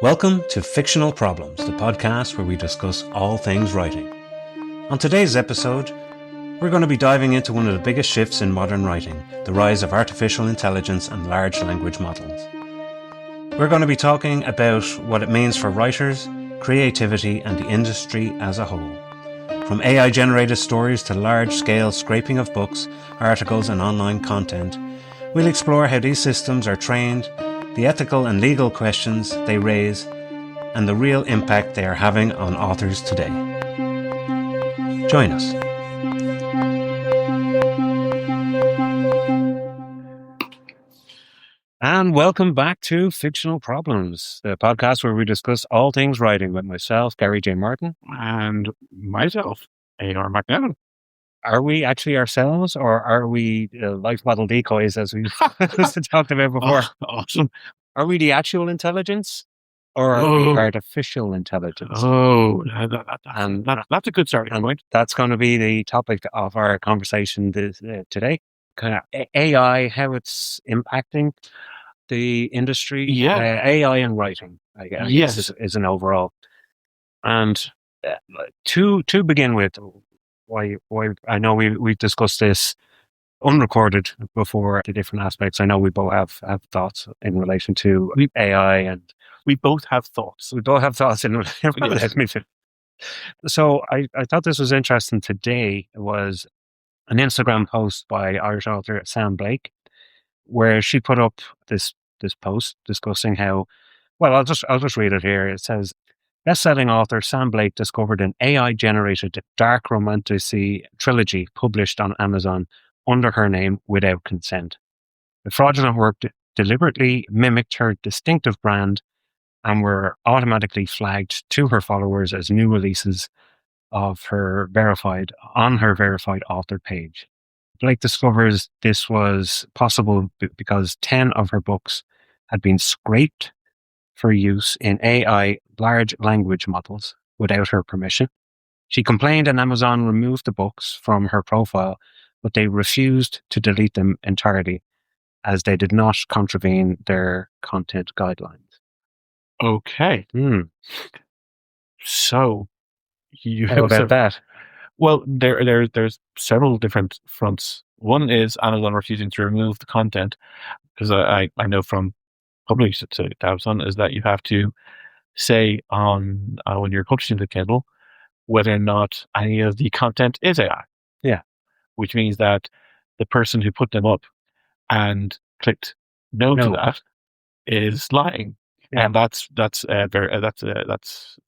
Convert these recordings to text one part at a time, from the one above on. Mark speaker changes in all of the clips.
Speaker 1: Welcome to Fictional Problems, the podcast where we discuss all things writing. On today's episode, we're going to be diving into one of the biggest shifts in modern writing, the rise of artificial intelligence and large language models. We're going to be talking about what it means for writers, creativity, and the industry as a whole. From AI-generated stories to large-scale scraping of books, articles, and online content, we'll explore how these systems are trained, the ethical and legal questions they raise, and the real impact they are having on authors today. Join us. And welcome back to Fictional Problems, the podcast where we discuss all things writing with myself, Gary J. Martin.
Speaker 2: And myself, A.R. McNevin.
Speaker 1: Are we actually ourselves, or are we life model decoys, as we talked about before?
Speaker 2: Awesome.
Speaker 1: Are we the actual intelligence, or are we artificial intelligence?
Speaker 2: That's a good starting point.
Speaker 1: That's going to be the topic of our conversation today. Kind of AI, how it's impacting the industry.
Speaker 2: Yeah.
Speaker 1: AI and writing, I guess, is an overall. And to begin with, why I know we've discussed this unrecorded before, the different aspects. I know we both have thoughts in relation to AI, and
Speaker 2: we both have thoughts.
Speaker 1: We both have thoughts in relation to. So I thought this was interesting today. It was an Instagram post by Irish author Sam Blake, where she put up this post discussing how, well, I'll just read it here. It says, best-selling author Sam Blake discovered an AI-generated dark romantasy trilogy published on Amazon under her name without consent. The fraudulent work deliberately mimicked her distinctive brand and were automatically flagged to her followers as new releases of her verified author page. Blake discovers this was possible because 10 of her books had been scraped for use in AI large language models without her permission. She complained and Amazon removed the books from her profile, but they refused to delete them entirely as they did not contravene their content guidelines.
Speaker 2: Okay. So you
Speaker 1: how about that?
Speaker 2: Well, there's several different fronts. One is Amazon refusing to remove the content, because I know from publishing to Amazon is that you have to say on when you're publishing the Kindle whether or not any of the content is AI.
Speaker 1: Yeah,
Speaker 2: which means that the person who put them up and clicked no to that is lying. Yeah. And that's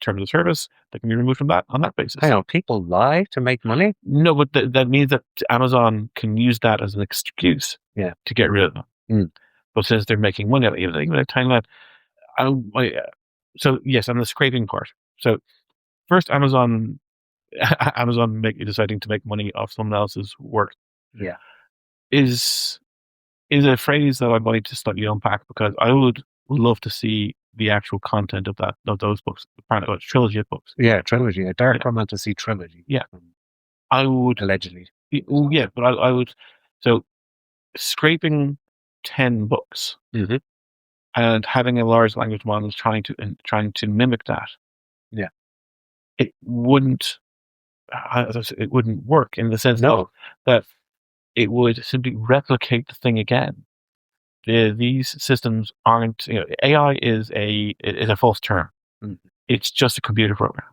Speaker 2: terms of service that can be removed from that on that basis.
Speaker 1: I know people lie to make money.
Speaker 2: No, but that means that Amazon can use that as an excuse, to get rid of them. But since they're making money out of it, even a tiny lot. So yes, on the scraping part. So first, Amazon deciding to make money off someone else's work.
Speaker 1: Yeah,
Speaker 2: is a phrase that I'm going to slightly unpack, because I would love to see the actual content of those books, a trilogy of books.
Speaker 1: Yeah, trilogy, a dark romantasy trilogy.
Speaker 2: Yeah, I would
Speaker 1: allegedly.
Speaker 2: Yeah, but I would. So scraping 10 books and having a large language model trying to mimic that.
Speaker 1: Yeah,
Speaker 2: it wouldn't work in the sense that it would simply replicate the thing again. These systems aren't. AI is a false term. It's just a computer program.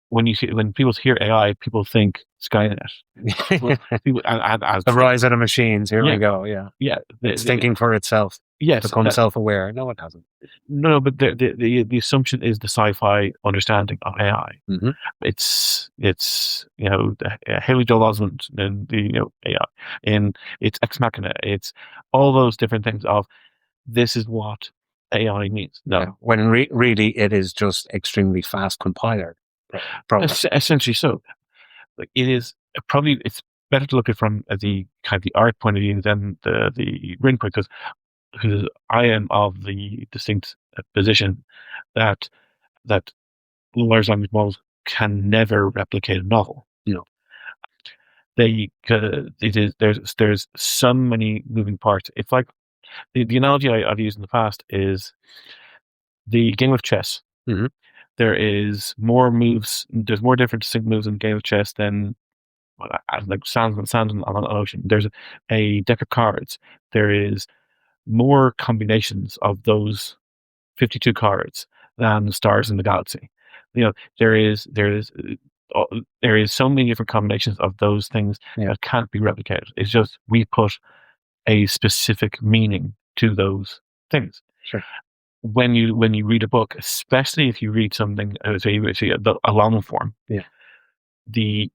Speaker 2: When people hear AI, people think Skynet.
Speaker 1: The rise of the machines. Here we go. Yeah. It's thinking for itself.
Speaker 2: Yes,
Speaker 1: become self-aware. No, it hasn't.
Speaker 2: No, but the assumption is the sci-fi understanding of AI. It's Haley Joel Osment and the AI, and it's Ex Machina. It's all those different things of this is what AI means. No,
Speaker 1: when really it is just extremely fast compiler.
Speaker 2: Essentially, so like it is probably it's better to look at it from the kind of the art point of view than the written point, because I am of the distinct position that large language models can never replicate a novel. There's so many moving parts. It's like the analogy I've used in the past is the game of chess.
Speaker 1: Mhm.
Speaker 2: There is more moves. There's more different distinct moves in the game of chess than like sands on an ocean. There's a deck of cards. There is more combinations of those 52 cards than the stars in the galaxy. You know, there is so many different combinations of those things that can't be replicated. It's just we put a specific meaning to those things.
Speaker 1: Sure.
Speaker 2: When you read a book, especially if you read something a long form, the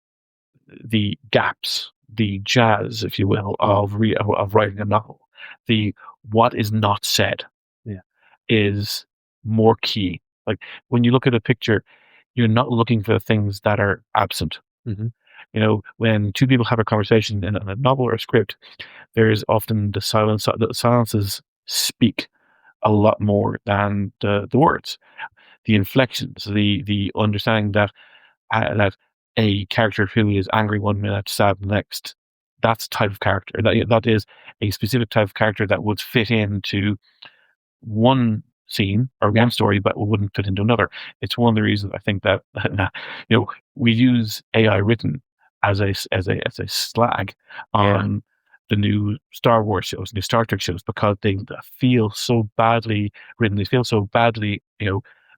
Speaker 2: gaps, the jazz, if you will, of writing a novel, the what is not said, is more key. Like when you look at a picture, you're not looking for the things that are absent.
Speaker 1: Mhm.
Speaker 2: You know, when two people have a conversation in a novel or a script, there is often the silence. The silences speak a lot more than the words. The inflections, the understanding that a character who is angry one minute, sad the next. That's a type of character. That is a specific type of character that would fit into one scene or one story, but wouldn't fit into another. It's one of the reasons I think that we use AI written as a slag on the new Star Wars shows, new Star Trek shows, because they feel so badly written. They feel so badly,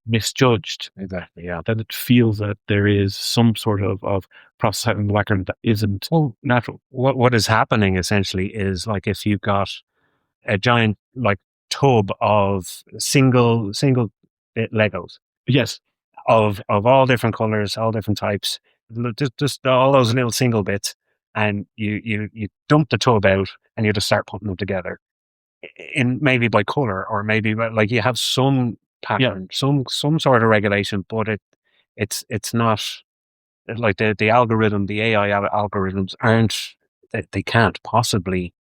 Speaker 2: misjudged.
Speaker 1: Exactly. Yeah.
Speaker 2: That it feels that there is some sort of process happening in the background that isn't natural.
Speaker 1: What is happening essentially is like if you've got a giant like tub of single bit Legos.
Speaker 2: Yes.
Speaker 1: Of all different colors, all different types, just all those little single bits, and you dump the tub out and you just start putting them together, in maybe by color or maybe like you have some pattern, some sort of regulation, but it's not like the algorithm, the AI algorithms aren't, they can't possibly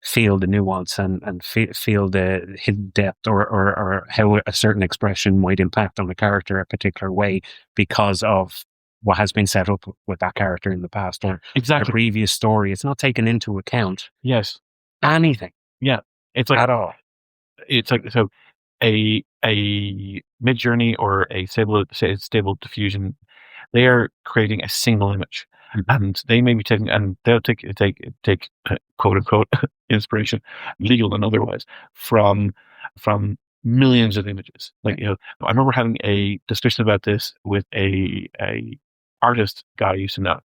Speaker 1: feel the nuance and feel the hidden depth or how a certain expression might impact on a character a particular way because of what has been set up with that character in the past or a previous story. It's not taken into account.
Speaker 2: Yes.
Speaker 1: Anything.
Speaker 2: Yeah. It's like
Speaker 1: at all.
Speaker 2: It's like, so a Midjourney or a stable diffusion, they are creating a single image. And they may be taking, and they'll take quote unquote inspiration, legal and otherwise, from millions of images. Like, I remember having a discussion about this with a artist guy I used to know,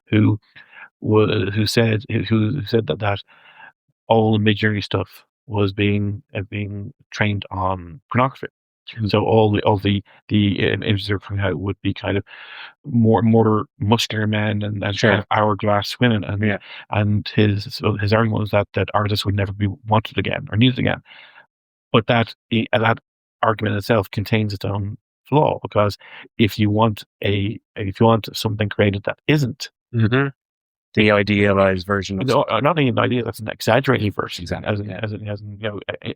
Speaker 2: who said that all the Midjourney stuff was being trained on pornography. So all the images that are coming out would be kind of more muscular men and kind of hourglass women, and his argument was that artists would never be wanted again or needed again. But that argument itself contains its own flaw, because if you want something created that isn't
Speaker 1: the idealized version of
Speaker 2: not even an idea, that's an exaggerated version,
Speaker 1: exactly,
Speaker 2: as it has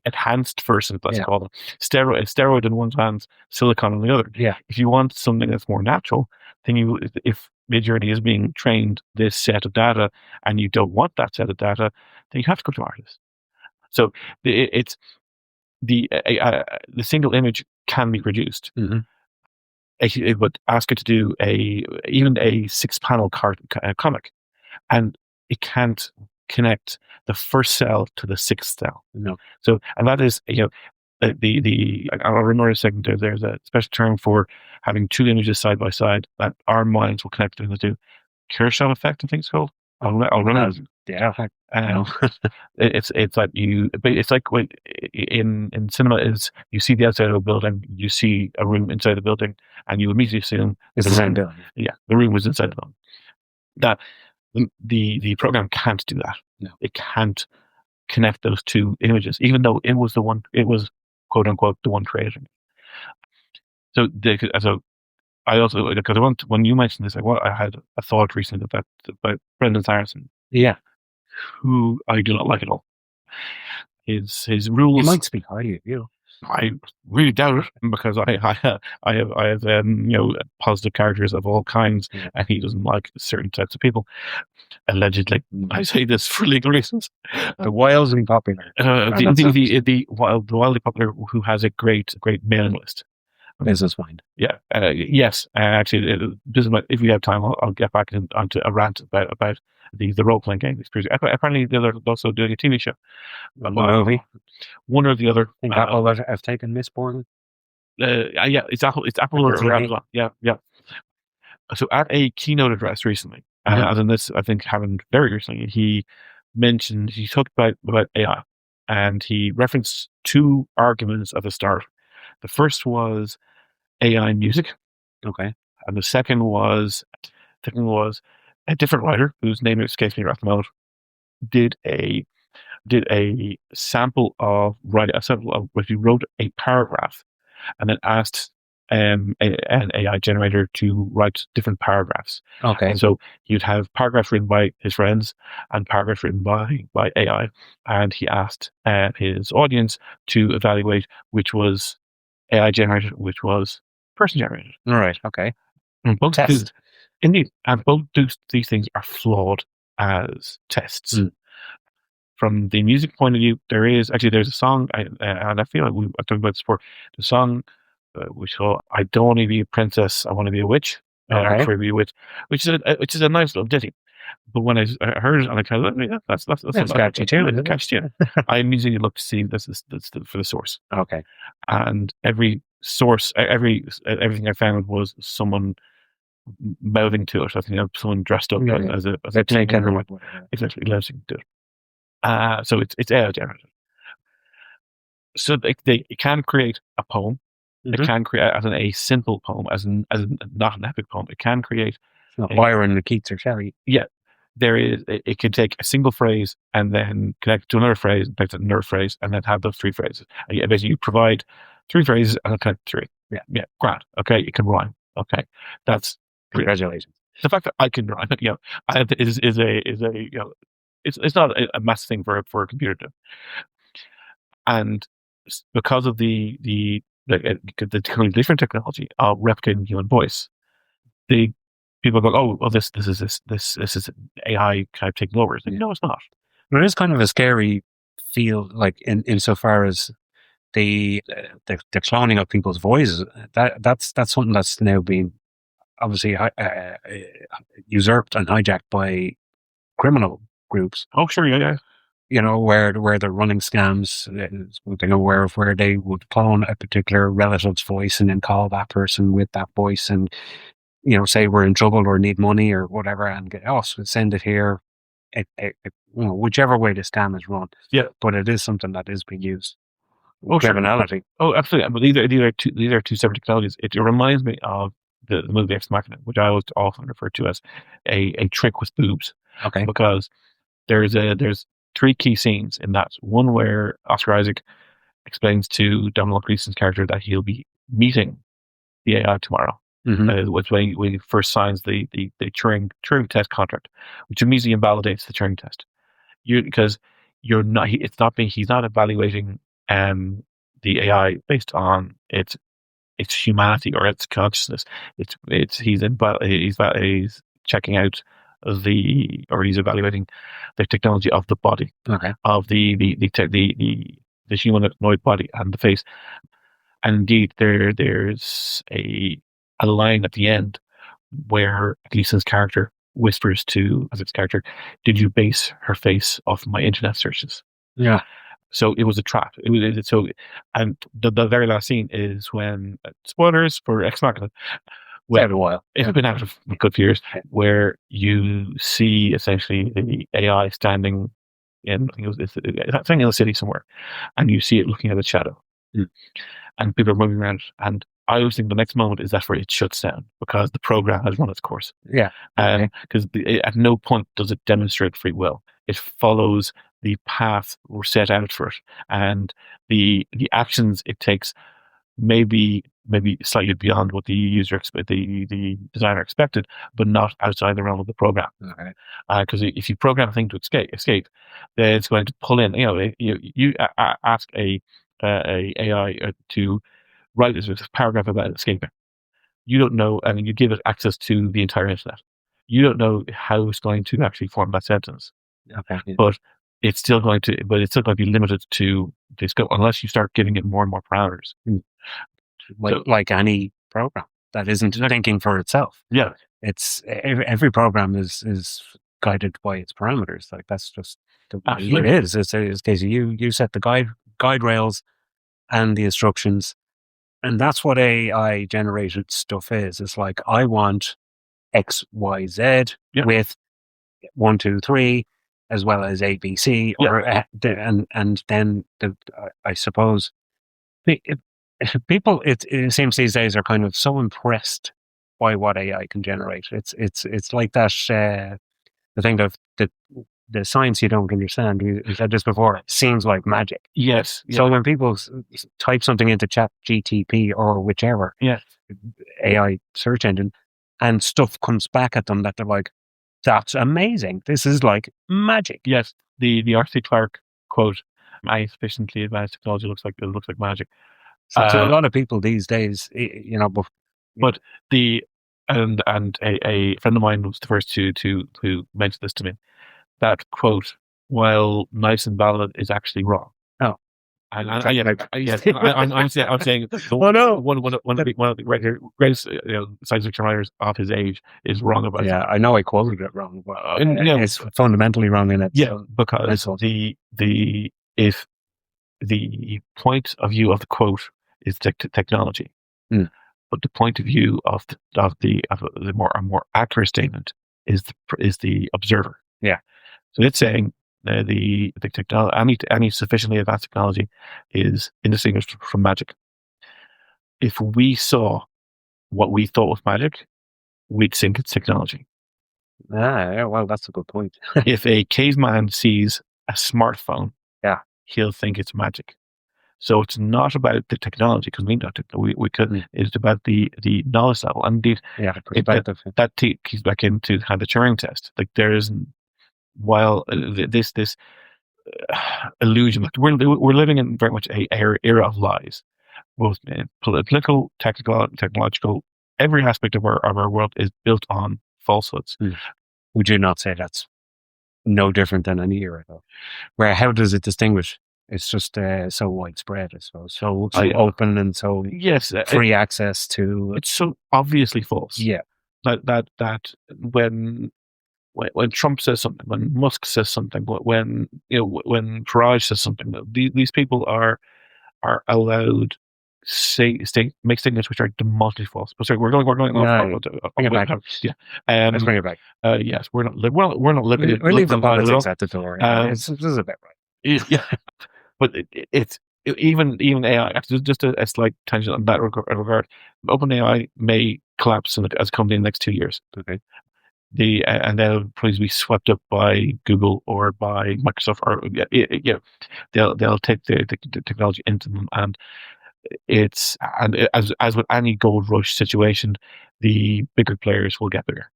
Speaker 2: enhanced version, let's call them steroid in one hand, silicon on the other. If you want something that's more natural, then if Midjourney is being trained this set of data and you don't want that set of data, then you have to go to artists. So it's the single image can be produced. It would ask it to do even a 6-panel comic, and it can't connect the first cell to the 6th cell.
Speaker 1: No.
Speaker 2: So, and that is, I'll remember a second, there's a special term for having two images side by side that our minds will connect between the two. Kirchhoff effect, I think it's called. I'll remember. It's like it's like when in cinema is you see the outside of a building, you see a room inside the building, and you immediately assume
Speaker 1: it's the same building.
Speaker 2: Yeah, the room was inside the building. That the program can't do that.
Speaker 1: No.
Speaker 2: It can't connect those two images, even though it was quote unquote the one creating. So I also, because when you mentioned this, I had a thought recently about Brendan Sanderson. Who I do not like at all. His rules.
Speaker 1: He might speak highly of you.
Speaker 2: I really doubt it because I have positive characters of all kinds,
Speaker 1: Yeah.
Speaker 2: and he doesn't like certain types of people. Allegedly, I say this for legal reasons.
Speaker 1: The wildly popular.
Speaker 2: The wildly popular who has a great mailing list.
Speaker 1: Business mind.
Speaker 2: Yeah. Yes. Actually, if we have time, I'll get back onto a rant about the role playing game. Apparently, they're also doing a TV show.
Speaker 1: A movie.
Speaker 2: One or the other.
Speaker 1: I think Apple have taken Miss Borland.
Speaker 2: Yeah, it's Apple. It's Apple or Amazon. Yeah. So at a keynote address recently, as in this, I think happened very recently, he talked about AI, and he referenced two arguments at the start. The first was AI music.
Speaker 1: Okay.
Speaker 2: And the second was a different writer whose name escapes me right at the moment did a sample of where he wrote a paragraph and then asked an AI generator to write different paragraphs.
Speaker 1: Okay.
Speaker 2: And so you'd have paragraphs written by his friends and paragraphs written by AI, and he asked his audience to evaluate which was AI generated, which was person generated.
Speaker 1: All right. Okay.
Speaker 2: And both indeed, and both these things are flawed as tests. From the music point of view, there's a song, and I feel like I've talked about this before. The song, which called "I Don't Want to Be a Princess, I Want to Be a Witch," I prefer to be a witch, which is a nice little ditty. But when I heard it, and I kind of that's
Speaker 1: catchy too.
Speaker 2: Catchy too. I immediately looked to see this for the source.
Speaker 1: Okay.
Speaker 2: And every source, everything I found was someone mouthing to it. I think someone dressed up as a exactly listening to it. So it's AI generated. So they can create a poem. It can create as a simple poem, as not an epic poem. It can create
Speaker 1: Byron, Keats, or Shelley.
Speaker 2: Yeah, it can take a single phrase and then connect to another phrase, connect to another phrase, and then have those three phrases. And basically, you provide three phrases and connect three. Yeah, grand. Okay, it can rhyme. Okay, that's
Speaker 1: congratulations.
Speaker 2: The fact that I can rhyme, is it's not a massive thing for a computer to. And because of the different technology of replicating human voice, people go, oh, well, this is AI kind of taking over. It's like, no, it's not.
Speaker 1: But it is kind of a scary feel, like insofar as the cloning of people's voices. That's something that's now being obviously usurped and hijacked by criminal groups.
Speaker 2: Oh, sure, yeah.
Speaker 1: Where they're running scams, they're aware of where they would clone a particular relative's voice and then call that person with that voice and, say we're in trouble or need money or whatever and get us, send it here. Whichever way the scam is run.
Speaker 2: Yeah.
Speaker 1: But it is something that is being used.
Speaker 2: Oh,
Speaker 1: criminality.
Speaker 2: Sure. Oh, absolutely. But these are two separate technologies. It reminds me of the movie Ex Machina, which I always often refer to as a trick with boobs.
Speaker 1: Okay.
Speaker 2: Because there's three key scenes in that. One where Oscar Isaac explains to Domhnall Gleeson's character that he'll be meeting the AI tomorrow. Which when he first signs the Turing test contract, which immediately invalidates the Turing test. Because he's not evaluating the AI based on its humanity or its consciousness. He's checking out he's evaluating the technology of the body, of the humanoid body and the face. And indeed, there's a line at the end where Gleeson's character whispers to Isaac's character, "Did you base her face off my internet searches?"
Speaker 1: Yeah.
Speaker 2: So it was a trap. And the very last scene is when spoilers for Ex Machina.
Speaker 1: Well, a while.
Speaker 2: It's been out of a good few years, where you see essentially the AI standing in the city somewhere, and you see it looking at its shadow, and people are moving around. And I always think the next moment is that where it shuts down because the program has run its course.
Speaker 1: Yeah.
Speaker 2: Because at no point does it demonstrate free will. It follows the path we're set out for it, and the actions it takes maybe slightly beyond what the designer expected, but not outside the realm of the program. Because if you program a thing to escape, then it's going to pull in. You ask a a AI to write a paragraph about escaping. You don't know, and you give it access to the entire internet. You don't know how it's going to actually form that sentence,
Speaker 1: Okay. Yeah.
Speaker 2: but it's still going to be limited to the scope unless you start giving it more and more parameters.
Speaker 1: Like any program that isn't thinking for itself.
Speaker 2: Yeah,
Speaker 1: it's every program is guided by its parameters. Like that's just the way it is. It's Casey, you set the guide rails and the instructions, and that's what AI generated stuff is. It's like, I want X, Y, Z with 1, 2, 3, as well as A, B, C, or and then I suppose people, it seems these days, are kind of so impressed by what AI can generate. It's like that the thing of the science you don't understand. We said this before. It seems like magic.
Speaker 2: Yes.
Speaker 1: So when people type something into Chat GTP or whichever AI search engine, and stuff comes back at them that they're like, "That's amazing. This is like magic."
Speaker 2: Yes. The Arthur Clarke quote: "AI sufficiently advanced technology looks like magic."
Speaker 1: So to a lot of people these days,
Speaker 2: but a friend of mine was the first to mention this to me. That quote, while nice and valid, is actually wrong.
Speaker 1: Oh,
Speaker 2: I'm saying.
Speaker 1: Oh no!
Speaker 2: One of the greatest science fiction writers of his age is wrong about.
Speaker 1: Yeah, I know I quoted it wrong, but it's fundamentally wrong in it.
Speaker 2: Yeah, because if the point of view of the quote is technology, but the point of view of the more accurate statement is the observer.
Speaker 1: Yeah.
Speaker 2: So it's saying the technology, any sufficiently advanced technology is indistinguishable from magic. If we saw what we thought was magic, we'd think it's technology.
Speaker 1: Well, that's a good point.
Speaker 2: If a caveman sees a smartphone, he'll think it's magic. So it's not about the technology, because we could. It's about the knowledge level, and indeed, that keys back into kind of the Turing test. Like there isn't, while this illusion, like we're living in very much a era of lies, both political, technological. Every aspect of our world is built on falsehoods.
Speaker 1: Would you not say that's no different than any era, though? Where how does it distinguish? It's just so widespread, I suppose. So open and so free access to.
Speaker 2: It's so obviously false.
Speaker 1: Yeah.
Speaker 2: That when Trump says something, when Musk says something, when Farage says something, these people are allowed make statements which are demonstrably false. But sorry, we're going off.
Speaker 1: Bring it back. Let's bring it back.
Speaker 2: Yes, we're not living.
Speaker 1: We'll leave the politics at the door. This is a bit right.
Speaker 2: Yeah. But it's even AI. Just a slight tangent on that regard. OpenAI may collapse as a company in the next 2 years.
Speaker 1: Okay.
Speaker 2: And they'll probably be swept up by Google or by Microsoft, or they'll take the technology into them, and as with any gold rush situation, the bigger players will get bigger.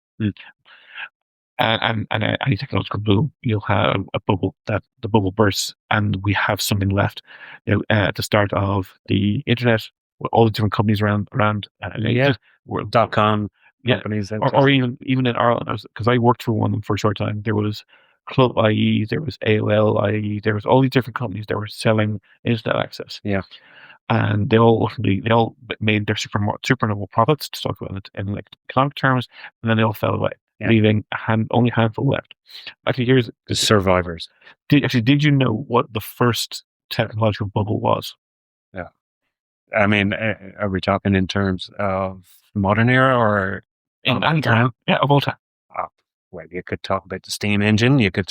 Speaker 2: And any technological boom, you'll have a bubble the bubble bursts, and we have something left. At the start of the internet, with all the different companies around.
Speaker 1: .com companies,
Speaker 2: or even in Ireland, because I worked for one for a short time. There was Club.ie, there was AOL.ie, there was all these different companies that were selling internet access.
Speaker 1: Yeah.
Speaker 2: And they all made their supernormal profits, to talk about it in like economic terms, and then they all fell away, leaving only a handful left. Actually, here's
Speaker 1: the survivors.
Speaker 2: Did you know what the first technological bubble was?
Speaker 1: Yeah, I mean, are we talking in terms of modern era or
Speaker 2: in any time? Yeah, of all time.
Speaker 1: Well, you could talk about the steam engine. You could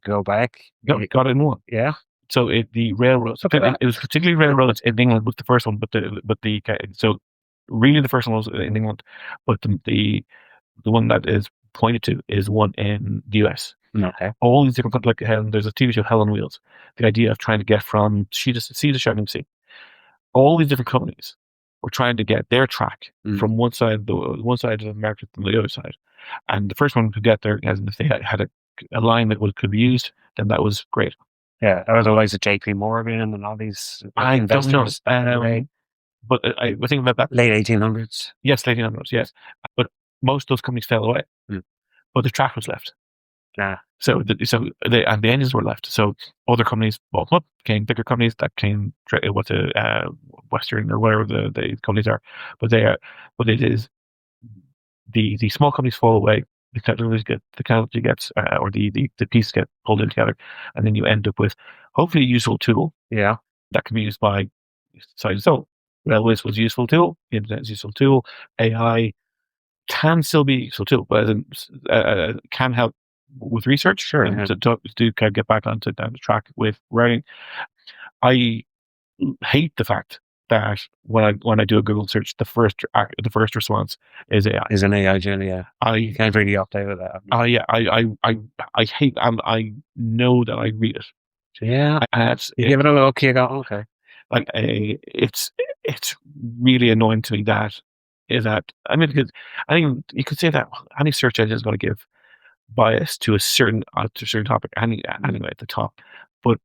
Speaker 1: go back.
Speaker 2: You got it in one.
Speaker 1: Yeah.
Speaker 2: So the railroads. It was particularly railroads in England was the first one, so really the first one was in England, but the one that is pointed to is one in the US.
Speaker 1: Okay.
Speaker 2: All these different, like there's a TV show, Hell on Wheels. The idea of trying to get from sea to shining sea. All these different companies were trying to get their track from one side of America to the other side, and the first one could get there, as if they had a line that could be used, then that was great.
Speaker 1: Yeah, that was always a JP Morgan and all these
Speaker 2: I don't know.
Speaker 1: investors back in the day,
Speaker 2: But I was thinking about that.
Speaker 1: late 1800s.
Speaker 2: Yes, late 1800s, yes. But most of those companies fell away.
Speaker 1: Mm.
Speaker 2: But the track was left.
Speaker 1: Yeah.
Speaker 2: The engines were left. So other companies bought them up, became bigger companies that came what the Western or whatever the companies are. But it is the small companies fall away. The technology gets or the pieces get pulled in together, and then you end up with hopefully a useful tool.
Speaker 1: Yeah.
Speaker 2: That can be used by so railways was a useful tool. The internet is a useful tool. AI can still be a useful tool, but can help with research.
Speaker 1: Sure.
Speaker 2: And
Speaker 1: Yeah.
Speaker 2: to kind of get back down the track with writing. I hate the fact that when I do a Google search, the first response is AI.
Speaker 1: Is an AI journey. Yeah.
Speaker 2: I
Speaker 1: Can't really opt out of that.
Speaker 2: yeah. I hate. I know that I read it.
Speaker 1: Yeah.
Speaker 2: And
Speaker 1: You give it a look. You go, okay.
Speaker 2: Like it's really annoying to me that I mean, because I think you could say that any search engine is going to give bias to a certain topic anyway at the top. But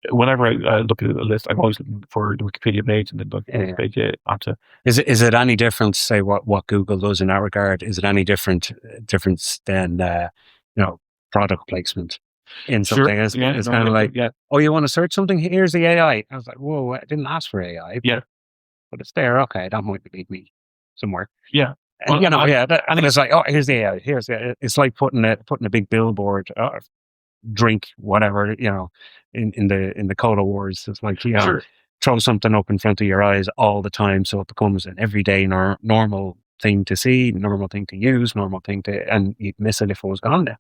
Speaker 2: whenever I look at a list, I'm always looking for the Wikipedia page and then the Wikipedia onto.
Speaker 1: Is it any different? Say what Google does in that regard? Is it any different than product placement in something?
Speaker 2: Sure.
Speaker 1: It's kind of like, oh, you want to search something? Here's the AI. I was like, whoa, I didn't ask for AI.
Speaker 2: Yeah,
Speaker 1: but it's there. Okay, that might lead me somewhere.
Speaker 2: Yeah.
Speaker 1: And, and it's like, oh, here's the AI. Here's the. It's like putting a big billboard, drink whatever, in the Cola Wars. It's like,
Speaker 2: Sure.
Speaker 1: throw something up in front of your eyes all the time, so it becomes an everyday normal thing to see, normal thing to use, and you'd miss it if it was gone there.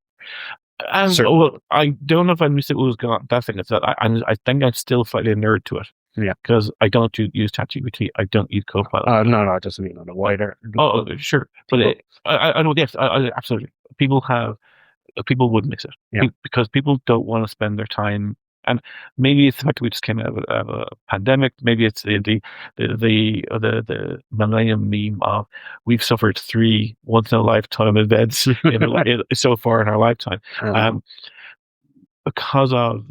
Speaker 2: And well, I don't know if I missed it was gone. That thing is that I think I'm still slightly a nerd to it.
Speaker 1: Yeah,
Speaker 2: because I don't use ChatGPT. I don't use Copilot.
Speaker 1: No, just on a wider.
Speaker 2: Oh, sure, but I know. Yes, absolutely. People would miss it, because people don't want to spend their time. And maybe it's the fact that we just came out of a pandemic. Maybe it's the millennium meme of we've suffered 3 once in a lifetime events so far in our lifetime. Because of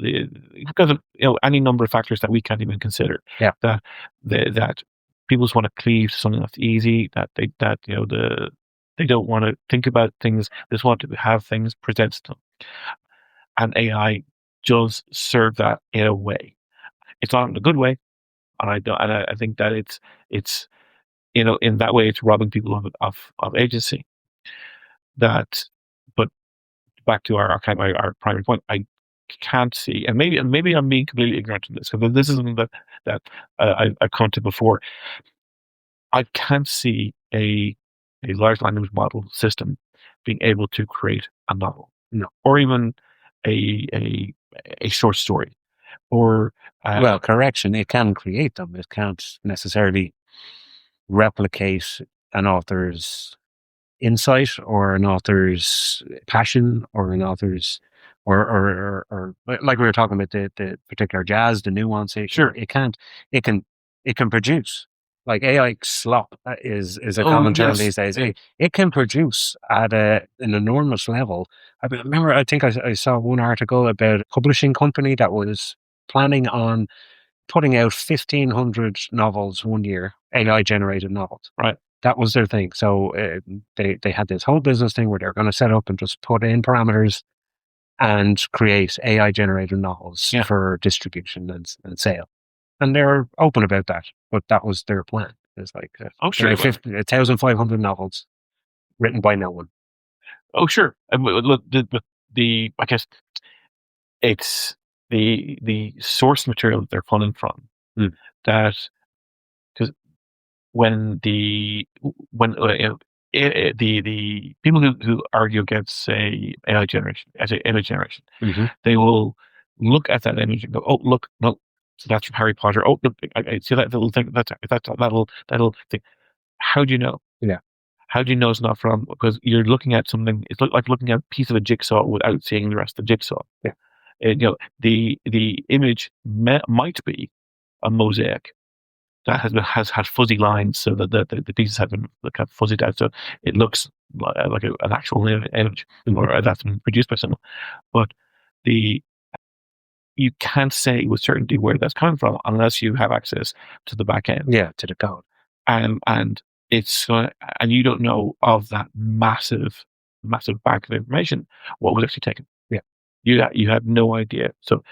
Speaker 2: any number of factors that we can't even consider.
Speaker 1: Yeah.
Speaker 2: That people just want to cleave to something that's easy. That they don't want to think about things. They just want to have things presented to them. And AI does serve that in a way. It's not in a good way, and I think that it's in that way it's robbing people of agency. But back to our primary point, I can't see, and maybe I'm being completely ignorant in this, because this is something that I've come to before. I can't see a large language model system being able to create a novel, or even a short story, or
Speaker 1: correction. It can create them. It can't necessarily replicate an author's insight or an author's passion or an author's or like we were talking about the particular jazz, the nuance.
Speaker 2: Sure,
Speaker 1: it can't. It can produce. Like AI slop is a common term these days. It can produce at an enormous level. I remember, I think I saw one article about a publishing company that was planning on putting out 1,500 novels one year, AI generated novels.
Speaker 2: Right.
Speaker 1: That was their thing. So they had this whole business thing where they're going to set up and just put in parameters and create AI generated novels for distribution and sale. And they're open about that, but that was their plan. It's like, 1,500 novels written by no one.
Speaker 2: Oh, sure. Look, I guess it's the source material that they're pulling from. That, because when the people who argue against, say, AI generation as an image generation, they will look at that image and go, "Oh, look, no, so that's from Harry Potter. Oh, look, I see that little thing. That's that'll thing." How do you know?
Speaker 1: Yeah.
Speaker 2: How do you know it's not from? Because you're looking at something. It's like looking at a piece of a jigsaw without seeing the rest of the jigsaw.
Speaker 1: Yeah.
Speaker 2: The image might be a mosaic that has had fuzzy lines, so that the pieces have been kind of fuzzied out, so it looks like an actual image, or that's been produced by someone. But you can't say with certainty where that's coming from unless you have access to the back end.
Speaker 1: Yeah, to the code.
Speaker 2: And it's and you don't know of that massive bank of information what was actually taken.
Speaker 1: Yeah.
Speaker 2: You have no idea. So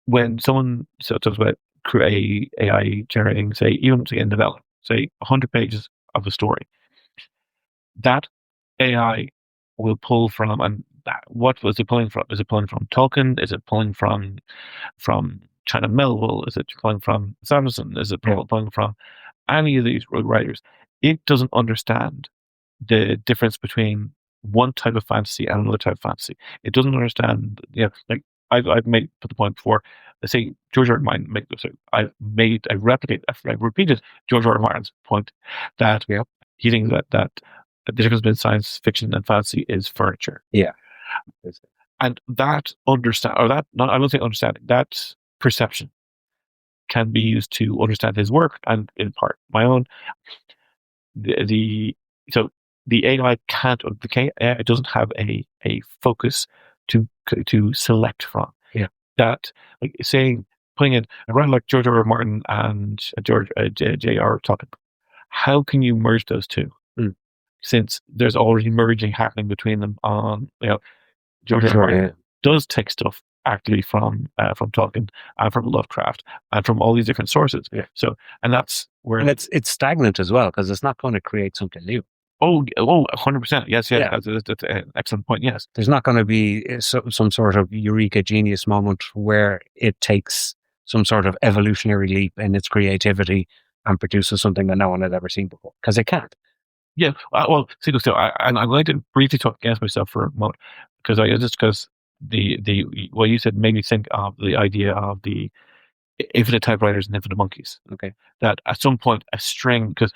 Speaker 2: when someone talks about create AI generating, say, even in development, say 100 pages of a story, that AI will pull from, and what was it pulling from? Is it pulling from Tolkien? Is it pulling from China Melville? Is it pulling from Sanderson? Is it pulling from any of these writers? It doesn't understand the difference between one type of fantasy and another type of fantasy. It doesn't understand, like I've made put the point before. Let's say George R. R. Martin. I repeated George R. R. Martin's point that he thinks that the difference between science fiction and fantasy is furniture.
Speaker 1: Yeah,
Speaker 2: and that I don't say understanding. That perception can be used to understand his work, and in part my own. So the AI it doesn't have a focus to select from.
Speaker 1: Yeah.
Speaker 2: That, like saying, putting in a writer like George R. R. Martin and J.R. Tolkien, how can you merge those two? Since there's already merging happening between them on, George R. R. Martin does take stuff actually from Tolkien and from Lovecraft and from all these different sources.
Speaker 1: Yeah.
Speaker 2: So, and that's where...
Speaker 1: And it's stagnant as well, because it's not going to create something new.
Speaker 2: Oh, 100%. Yes, yeah. That's an excellent point, yes.
Speaker 1: There's not going to be some sort of eureka genius moment where it takes some sort of evolutionary leap in its creativity and produces something that no one had ever seen before, because it can't.
Speaker 2: Yeah, well, see, so I'm going to briefly talk against myself for a moment, because what you said made me think of the idea of the infinite typewriters and infinite monkeys.
Speaker 1: Okay.
Speaker 2: That at some point a string, because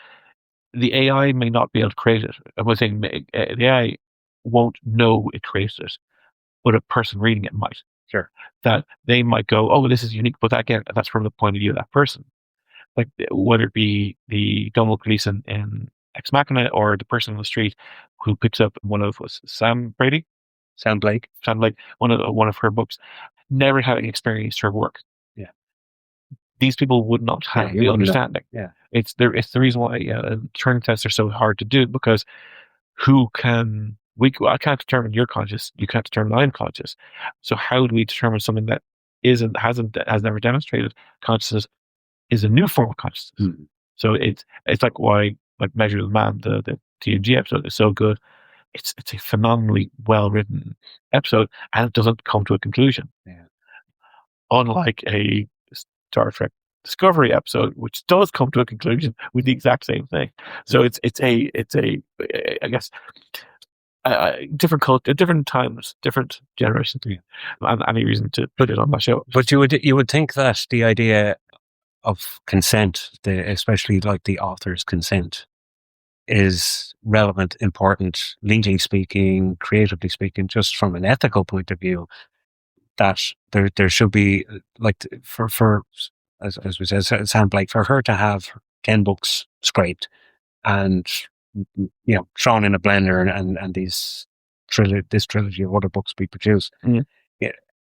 Speaker 2: the AI may not be able to create it. I was saying the AI won't know it created it, but a person reading it might.
Speaker 1: Sure.
Speaker 2: That they might go, oh, this is unique, but again, that's from the point of view of that person. Like whether it be the Donald Gleason in Ex Machina or the person on the street who picks up Sam Blake, one of her books, never having experienced her work.
Speaker 1: Yeah.
Speaker 2: These people would not have the understanding.
Speaker 1: Yeah.
Speaker 2: It's the reason why Turing tests are so hard to do, because I can't determine you're conscious, you can't determine I'm conscious. So how do we determine something that has never demonstrated consciousness is a new form of consciousness?
Speaker 1: Mm-hmm.
Speaker 2: So it's like why, like, Measure of the Man, the TNG episode is so good. It's a phenomenally well written episode, and it doesn't come to a conclusion.
Speaker 1: Yeah.
Speaker 2: Unlike a Star Trek Discovery episode, which does come to a conclusion with the exact same thing. So it's a I guess different culture, different times, different generations, and any reason to put it on my show.
Speaker 1: But you would think that the idea of consent, especially like the author's consent, is relevant, important, legally speaking, creatively speaking, just from an ethical point of view. That there should be, like, for as we said, Sam Blake, for her to have 10 books scraped and thrown in a blender and this trilogy of other books be produced.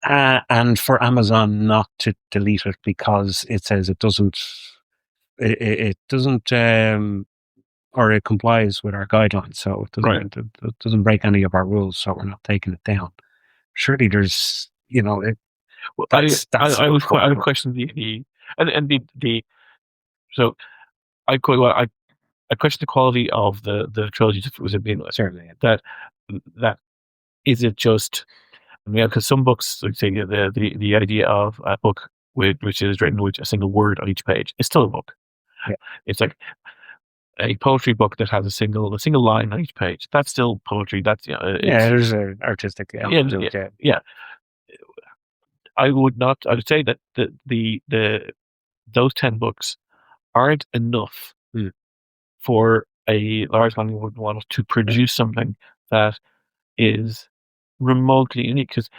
Speaker 1: And for Amazon not to delete it because it says it doesn't, or it complies with our guidelines, so it doesn't break any of our rules, so we're not taking it down. Surely there's,
Speaker 2: I would question so I question the quality of the trilogy if it was being
Speaker 1: certainly
Speaker 2: that is it just, because some books, like say the idea of a book which is written with a single word on each page is still a book.
Speaker 1: Yeah.
Speaker 2: It's like a poetry book that has a single line on each page. That's still poetry. That's
Speaker 1: there's an artistic element to it.
Speaker 2: Yeah. I would say that those 10 books aren't enough for a large language model to produce something that is remotely unique, because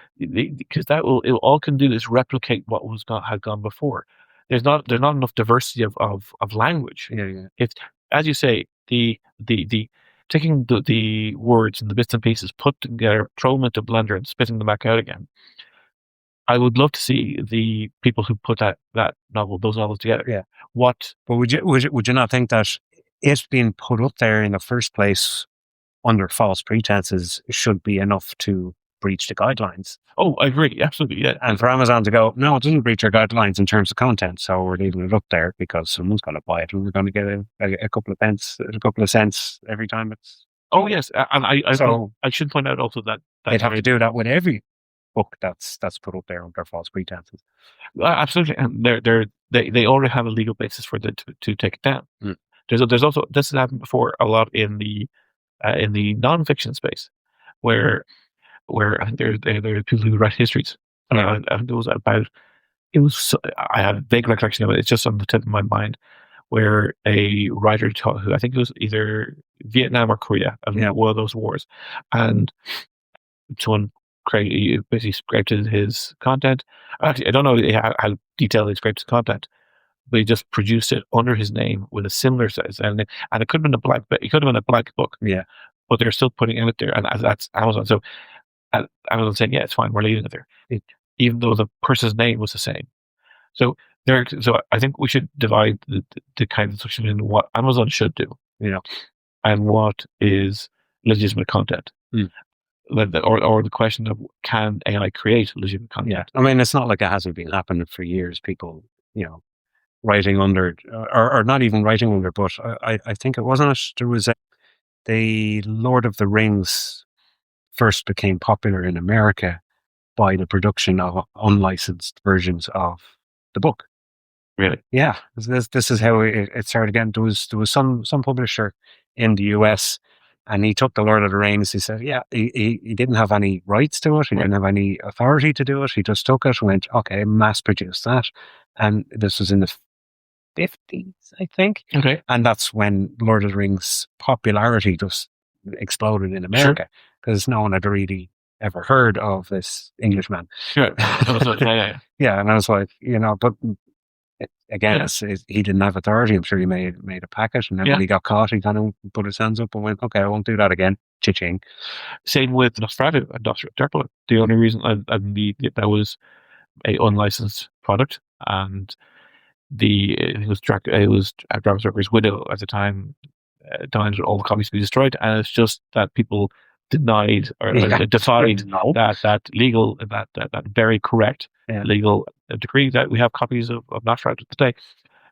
Speaker 2: it all can do is replicate what had gone before. There's not enough diversity of language. It's, as you say, the taking the words and the bits and pieces put together, throw them into a blender and spitting them back out again. I would love to see the people who put those novels together.
Speaker 1: Yeah.
Speaker 2: What?
Speaker 1: But would you not think that it being put up there in the first place under false pretenses should be enough to breach the guidelines?
Speaker 2: Oh, I agree. Absolutely. Yeah.
Speaker 1: And for Amazon to go, no, it doesn't breach our guidelines in terms of content, so we're leaving it up there because someone's going to buy it and we're going to get a couple of pence, a couple of cents every time it's.
Speaker 2: Oh yes, and
Speaker 1: So
Speaker 2: I should point out also that
Speaker 1: they'd have to do that with every book that's put up there under false pretenses.
Speaker 2: absolutely, and they already have a legal basis for them to take it down.
Speaker 1: Mm.
Speaker 2: There's also, this has happened before a lot in the non-fiction space, where I think there are people who write histories.
Speaker 1: Yeah.
Speaker 2: I think I have a vague recollection of it. It's just on the tip of my mind, where a writer who I think it was either Vietnam or Korea, one of those wars, and someone basically scripted his content. Actually, I don't know how detailed he scripted his content, but he just produced it under his name with a similar size, and it could have been a blank, but it could have been a blank book.
Speaker 1: Yeah,
Speaker 2: but they're still putting it there, and that's Amazon. So Amazon saying, yeah, it's fine, we're leaving it there, even though the person's name was the same. So I think we should divide the kind of discussion in what Amazon should do, and what is legitimate content. Or the question of, can AI create legitimate content?
Speaker 1: Yeah, I mean, it's not like it hasn't been happening for years. People, writing under, or not even writing under, but I think it wasn't. There was the Lord of the Rings first became popular in America by the production of unlicensed versions of the book.
Speaker 2: Really?
Speaker 1: Yeah, this is how it started again. There was some publisher in the US, and he took the Lord of the Rings. He said, yeah, he didn't have any rights to it. He didn't have any authority to do it. He just took it and went, okay, mass produce that. And this was in the 50s, I think.
Speaker 2: Okay.
Speaker 1: And that's when Lord of the Rings popularity just exploded in America, because no one had really ever heard of this Englishman.
Speaker 2: Sure.
Speaker 1: Yeah, and I was like, but again, he didn't have authority. I'm sure he made a packet, and then when he got caught, he kind of put his hands up and went, okay, I won't do that again. Cha-ching.
Speaker 2: Same with Nosferatu and Dracula. The only reason that was a unlicensed product, and it was Bram Stoker's widow at the time demanded all the copies be destroyed, and it's just that people denied or defied that legal, that very correct legal decree that we have copies of Nosferatu today.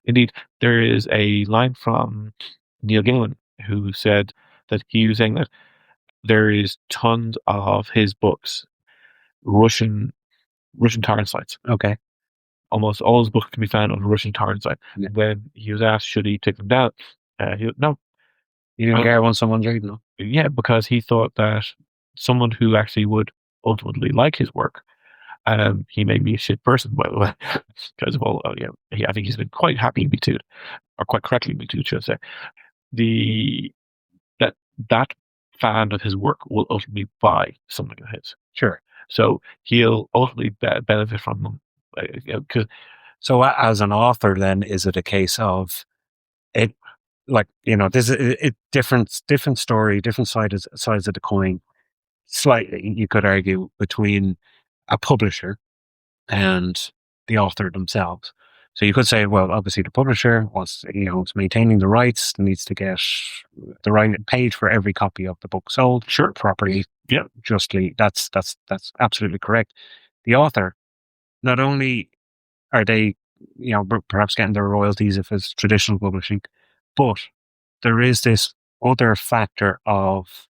Speaker 2: Indeed, there is a line from Neil Gaiman who said that he was saying that there is tons of his books Russian torrent sites.
Speaker 1: Okay.
Speaker 2: Almost all his books can be found on a Russian torrent site.
Speaker 1: Yeah.
Speaker 2: When he was asked, should he take them down, no.
Speaker 1: You didn't care when someone's reading them?
Speaker 2: Yeah, because he thought that someone who actually would ultimately like his work, he may be a shit person, by the way, because of all, I think he's been quite happy Me Too, or quite correctly Me Too, should I say. That fan of his work will ultimately buy something of his.
Speaker 1: Sure.
Speaker 2: So he'll ultimately benefit from them.
Speaker 1: So as an author, then, is it a case of it, like, this is a different story, different sides of the coin, slightly, you could argue, between a publisher and the author themselves. So you could say, well, obviously the publisher wants, is maintaining the rights, needs to get the right paid for every copy of the book sold, properly, justly. That's absolutely correct. The author, not only are they, perhaps getting their royalties if it's traditional publishing, but there is this other factor of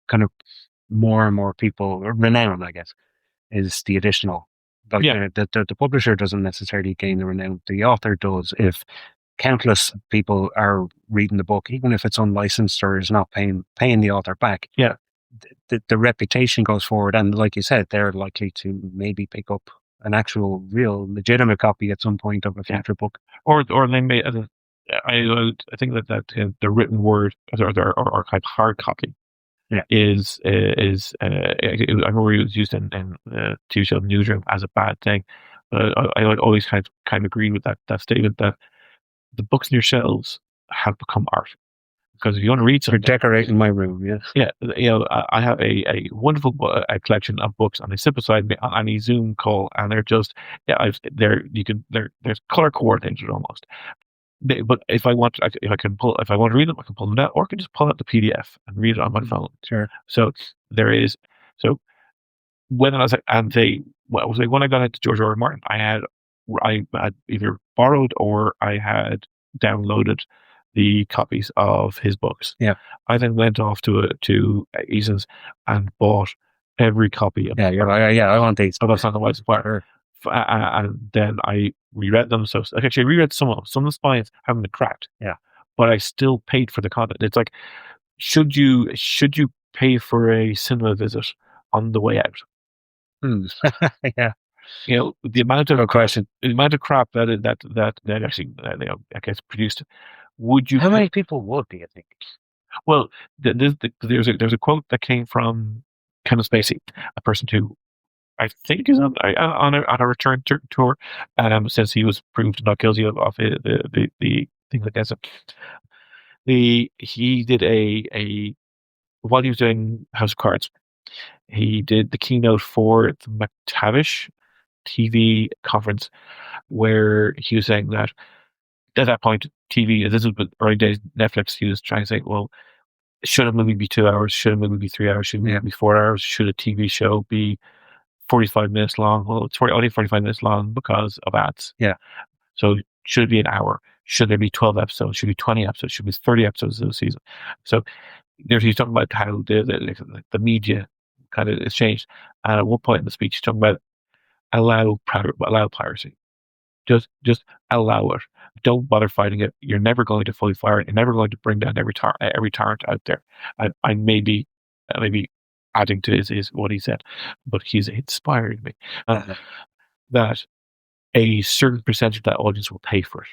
Speaker 1: kind of more and more people, renown, I guess, is the additional. The publisher doesn't necessarily gain the renown. The author does. If countless people are reading the book, even if it's unlicensed or is not paying the author back, the reputation goes forward. And like you said, they're likely to maybe pick up an actual, real, legitimate copy at some point of a future book, or
Speaker 2: they may. I think that the written word or kind of hard copy is I remember it was used in the TV show Newsroom as a bad thing. I always kind of agree with that statement, that the books in your shelves have become art. because if you want to read
Speaker 1: You're
Speaker 2: something,
Speaker 1: decorating my room, yeah.
Speaker 2: yeah, I have a wonderful a collection of books, and they sit beside me on any Zoom call, and they're just, there's color coordinated almost. But if I want, if I want to read them, I can pull them out, or I can just pull out the PDF and read it on my phone.
Speaker 1: Sure.
Speaker 2: So there is, so when I was when I got into George R. R. Martin, I had either borrowed or I had downloaded the copies of his books.
Speaker 1: Yeah.
Speaker 2: I then went off to Eason's and bought every copy of.
Speaker 1: Yeah, you're like, yeah, I want these.
Speaker 2: Of Santa White Squire. And then I reread them. So actually, I reread some of them. Some of the spines haven't been cracked.
Speaker 1: Yeah.
Speaker 2: But I still paid for the content. It's like, should you pay for a cinema visit on the way out?
Speaker 1: Yeah.
Speaker 2: The amount of
Speaker 1: No question.
Speaker 2: the amount of crap that actually I guess produced. Would you?
Speaker 1: How many people would, do you think?
Speaker 2: Well, there's a quote that came from Kevin Spacey, a person who I think is on a return tour, since he was proved not guilty of the thing against him. He did while he was doing House of Cards, he did the keynote for the McTavish TV conference, where he was saying that at that point, TV, this was early days Netflix, he was trying to say, well, should a movie be 2 hours? Should a movie be 3 hours? Should a movie be 4 hours? Should a TV show be 45 minutes long? Well, it's only 45 minutes long because of ads.
Speaker 1: Yeah.
Speaker 2: So should it be an hour? Should there be 12 episodes? Should it be 20 episodes? Should it be 30 episodes of the season? So he's talking about how the media kind of has changed. And at one point in the speech, he's talking about allow piracy. Just allow it. Don't bother fighting it. You're never going to fully fire it. You're never going to bring down every torrent out there. I may be adding to his what he said, but he's inspired me that a certain percentage of that audience will pay for it.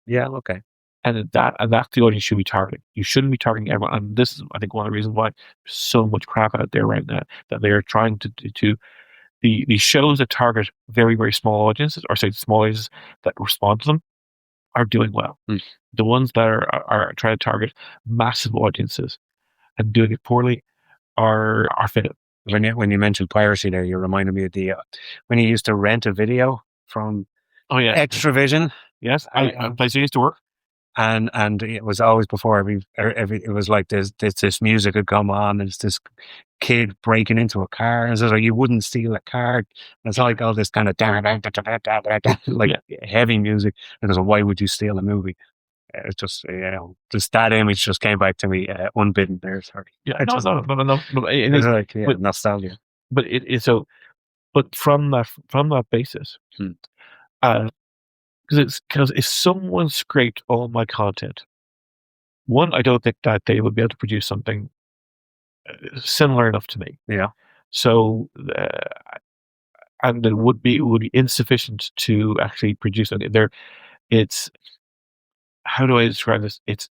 Speaker 1: Yeah. Okay.
Speaker 2: And that's the audience you should be targeting. You shouldn't be targeting everyone. And this is, I think, one of the reasons why there's so much crap out there right now, that they are trying to the shows that target very, very small audiences, or say small audiences that respond to them, are doing well. The ones that are trying to target massive audiences and doing it poorly are failing.
Speaker 1: When you mentioned piracy there, you reminded me of when you used to rent a video from Extravision.
Speaker 2: Yes, place I used to work.
Speaker 1: And it was always before every it was like this music had come on, and it's this kid breaking into a car, and it's like, you wouldn't steal a car, and it's like all this kind of like heavy music, and so why would you steal a movie? It's just, just that image just came back to me unbidden there. Sorry.
Speaker 2: Yeah, no.
Speaker 1: It's like nostalgia.
Speaker 2: But but from that basis, because if someone scraped all my content, one, I don't think that they would be able to produce something similar enough to me.
Speaker 1: Yeah.
Speaker 2: So, and it would be insufficient to actually produce something. It's, how do I describe this? It's,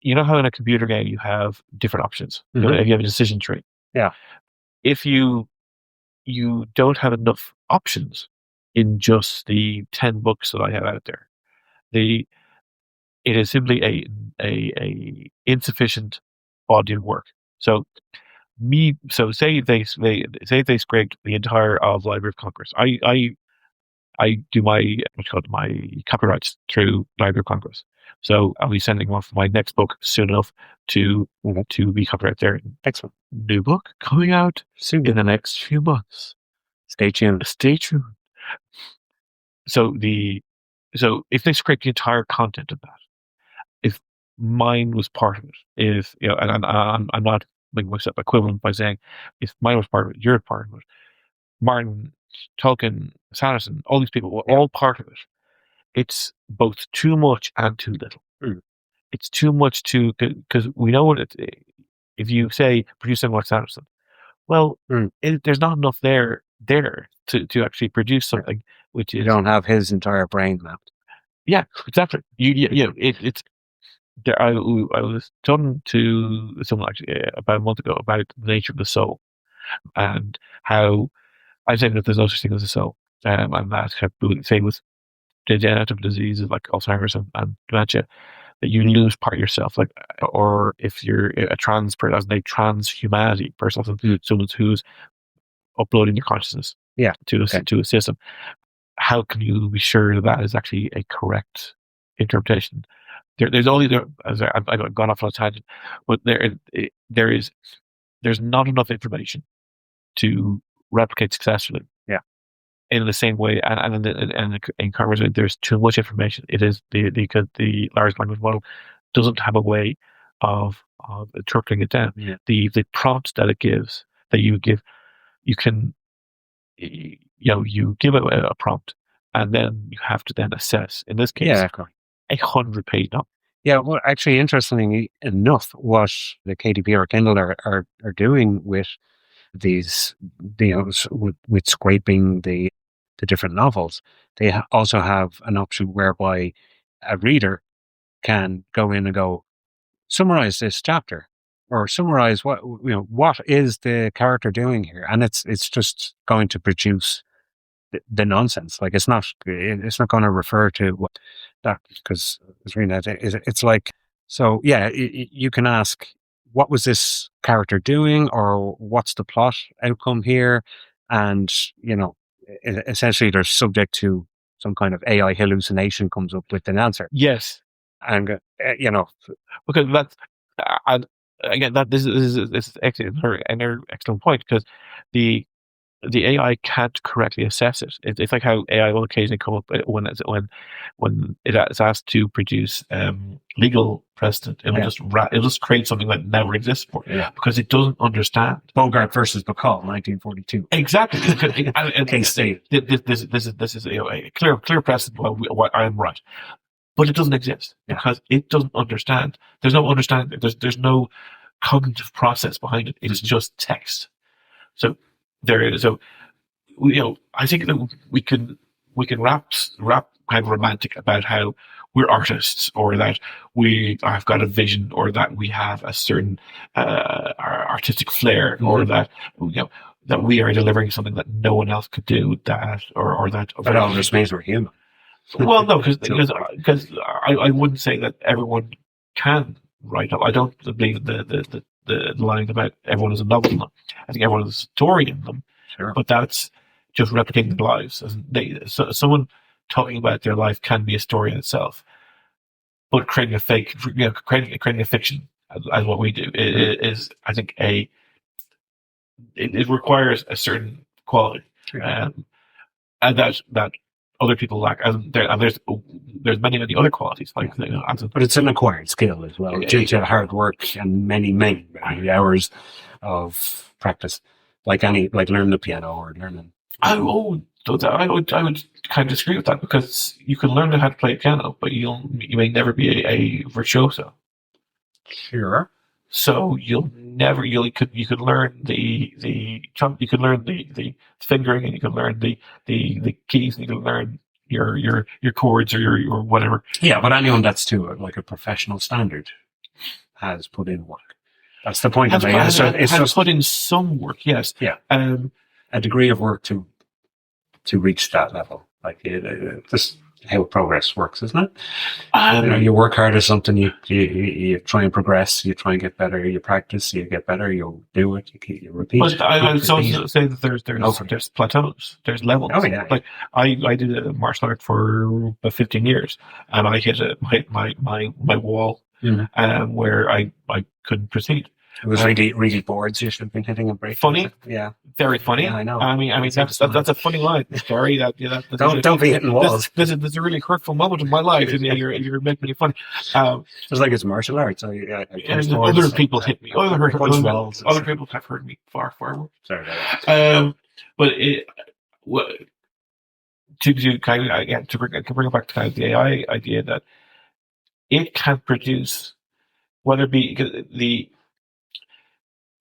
Speaker 2: how in a computer game you have different options. You have a decision tree.
Speaker 1: Yeah.
Speaker 2: If you don't have enough options in just the 10 books that I have out there, it is simply a insufficient body of work. So say they scraped the entire of Library of Congress. I do my copyrights through Library of Congress. So I'll be sending off my next book soon enough to be copyrighted there.
Speaker 1: Excellent.
Speaker 2: New book coming out soon in the next few months.
Speaker 1: Stay tuned.
Speaker 2: So if they scrape the entire content of that, if mine was part of it, and I'm not making myself equivalent by saying if mine was part of it, you're part of it. Martin, Tolkien, Sanderson, all these people were all part of it. It's both too much and too little. It's too much because we know if you say produce something like Sanderson, well, there's not enough there to actually produce something which is,
Speaker 1: you don't have his entire brain mapped.
Speaker 2: Yeah, exactly. It's there. I was talking to someone actually about a month ago about the nature of the soul, and how I'm saying that there's no such thing as a soul, and that say with degenerative diseases like Alzheimer's and dementia, that you lose part of yourself, like, or if you're a trans person, as a transhumanity person, someone who's uploading your consciousness to a system, how can you be sure that is actually a correct interpretation? There's only as I've gone off on a tangent, but there's not enough information to replicate successfully.
Speaker 1: Yeah.
Speaker 2: In the same way, and in conversation, there's too much information. It is because the large language model doesn't have a way of interpreting it down.
Speaker 1: Yeah.
Speaker 2: The prompts that it gives, that you give, you can, you give a prompt, and then you have to then assess. In this case, 100-page novel.
Speaker 1: Yeah, well, actually, interestingly enough, what the KDP or Kindle are doing with these, with scraping the different novels, they also have an option whereby a reader can go in and go, summarize this chapter, or summarize what is the character doing here, and it's just going to produce the nonsense. Like it's not going to refer to that, because it's like, so yeah, you can ask, what was this character doing, or what's the plot outcome here, and essentially they're subject to some kind of AI hallucination comes up with an answer.
Speaker 2: Yes,
Speaker 1: and
Speaker 2: because that's again, that this is another excellent point, because the AI can't correctly assess it. It's like how AI will occasionally come up when it's asked to produce legal precedent. It'll just create something that never exists before, because it doesn't understand.
Speaker 1: Bogart versus Bacall, 1942.
Speaker 2: Exactly.
Speaker 1: Case state.
Speaker 2: This is a clear precedent why I'm right, but it doesn't exist because it doesn't understand. There's no understanding. There's no cognitive process behind it. It's just text. So I think that we can rap kind of romantic about how we're artists, or that we have got a vision, or that we have a certain artistic flair, or that that we are delivering something that no one else could do, or that.
Speaker 1: But all this means we're human.
Speaker 2: Well, no, because I wouldn't say that everyone can write up. I don't believe the line about everyone is a novel in them. I think everyone is a story in them.
Speaker 1: Sure.
Speaker 2: But that's just replicating their lives. Someone talking about their life can be a story in itself. But creating a creating a fiction, as what we do, is I think it requires a certain quality, and that other people lack. And there's many other qualities, but
Speaker 1: it's an acquired skill as well, due to hard work and many hours of practice, like learning the piano or learning.
Speaker 2: I would kind of disagree with that, because you can learn how to play piano, but you may never be a virtuoso.
Speaker 1: Sure.
Speaker 2: So you could learn you could learn the fingering, and you can learn the keys, and you can learn your chords, or your whatever.
Speaker 1: Yeah, but anyone that's to a professional standard has put in work. That's the point of it.
Speaker 2: It's just put in some work, yes.
Speaker 1: Yeah. A degree of work to reach that level. This how progress works, isn't it? You work hard at something, you try and progress, you try and get better, you practice, you get better, you do it, you repeat.
Speaker 2: But I would also say that there's plateaus, there's levels.
Speaker 1: Oh yeah.
Speaker 2: Like I did a martial art for about 15 years, and I hit my wall, where I couldn't proceed.
Speaker 1: It was really boards you should have been hitting and breaking.
Speaker 2: Funny,
Speaker 1: yeah,
Speaker 2: very funny.
Speaker 1: Yeah, I know.
Speaker 2: I mean that's a funny line. Sorry,
Speaker 1: don't be hitting walls.
Speaker 2: This is a really hurtful moment in my life, and you're making it funny.
Speaker 1: It's like it's martial arts.
Speaker 2: Other people hit me. Other people have hurt me far worse.
Speaker 1: Sorry.
Speaker 2: But to kind of to bring it back to kind of the AI idea, that it can produce, whether it be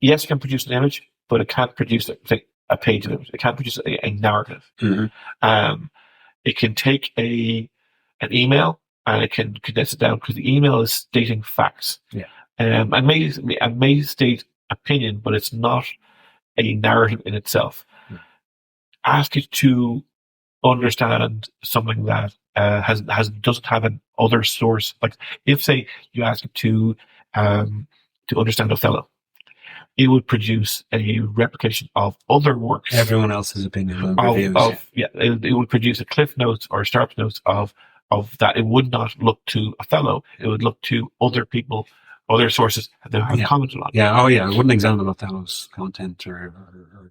Speaker 2: yes, it can produce an image, but it can't produce a page of it. It can't produce a narrative.
Speaker 1: Mm-hmm.
Speaker 2: It can take an email, and it can condense it down, because the email is stating facts.
Speaker 1: Yeah.
Speaker 2: And may state opinion, but it's not a narrative in itself.
Speaker 1: Yeah.
Speaker 2: Ask it to understand something that has doesn't have an other source. Like if, say, you ask it to understand Othello, it would produce a replication of other works.
Speaker 1: Everyone else's opinion and reviews.
Speaker 2: It would produce a cliff notes or sharp notes of that. It would not look to Othello. It would look to other people, other sources that have commented on.
Speaker 1: Yeah. Oh, yeah. I wouldn't examine Othello's content or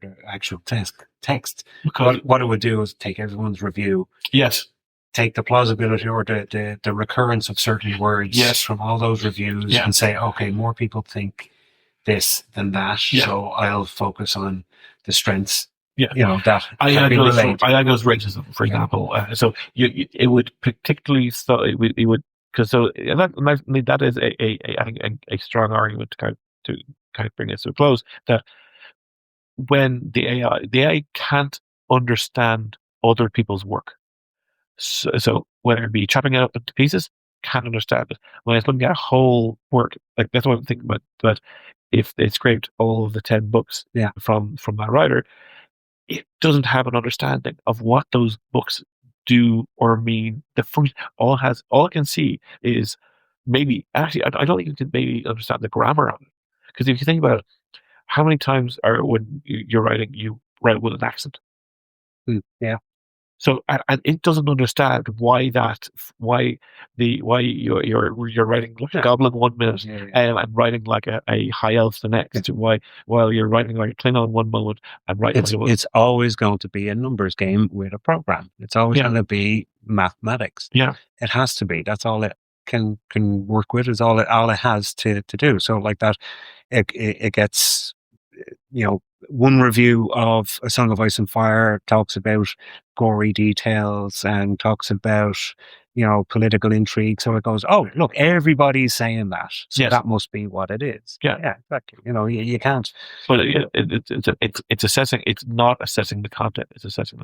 Speaker 1: the actual text.
Speaker 2: Because
Speaker 1: what it would do is take everyone's review.
Speaker 2: Yes.
Speaker 1: Take the plausibility or the recurrence of certain words from all those reviews and say, okay, more people think this than that, so I'll focus on the strengths. That
Speaker 2: Iago's racism, for example. So it would particularly it would because that is I think a strong argument to kind of bring this to a close, that when the AI can't understand other people's work. So whether it be chopping it up into pieces, can't understand it. When it's looking at a whole work, like that's what I'm thinking about. But if they scraped all of the 10 books from that writer, it doesn't have an understanding of what those books do or mean. The function, all it can see is maybe, actually, I don't think you can maybe understand the grammar of it. Because if you think about it, how many times when you're writing, you write with an accent?
Speaker 1: Yeah.
Speaker 2: So, and it doesn't understand why you're writing like a goblin 1 minute and writing like a high elf the next. While you're writing like a Klingon 1 moment and writing.
Speaker 1: It's always going to be a numbers game with a program. It's always going to be mathematics.
Speaker 2: Yeah,
Speaker 1: it has to be. That's all it can work with. Is all it has to do. So like that, it gets one review of A Song of Ice and Fire talks about gory details and talks about, political intrigue. So it goes, oh, look, everybody's saying that. So that must be what it is.
Speaker 2: Yeah,
Speaker 1: exactly. You can't.
Speaker 2: But it's assessing. It's not assessing the content. It's assessing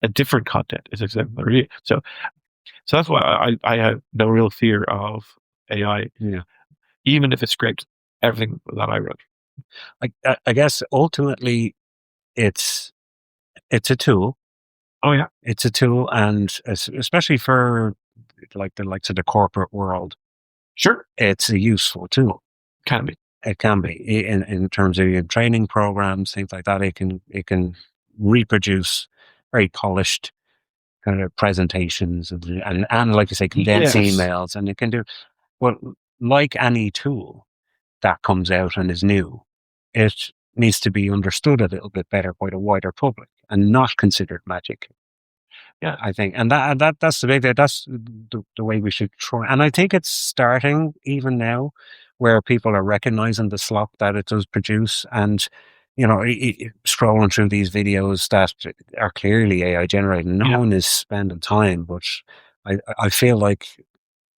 Speaker 2: a different content. It's assessing the review. So that's why I have no real fear of AI.
Speaker 1: Yeah.
Speaker 2: Even if it scraped everything that I wrote.
Speaker 1: I guess ultimately it's a tool.
Speaker 2: Oh yeah,
Speaker 1: it's a tool, and especially for like the likes of the corporate world,
Speaker 2: sure,
Speaker 1: it's a useful tool. It can be in terms of your training programs, things like that. It can reproduce very polished kind of presentations and like you say, condense emails, and it can do. Well, like any tool that comes out and is new, it needs to be understood a little bit better by the wider public and not considered magic.
Speaker 2: Yeah,
Speaker 1: I think, and that's the big. That's the way we should try. And I think it's starting even now, where people are recognizing the slop that it does produce, and scrolling through these videos that are clearly AI generated. No one is spending time, but I feel like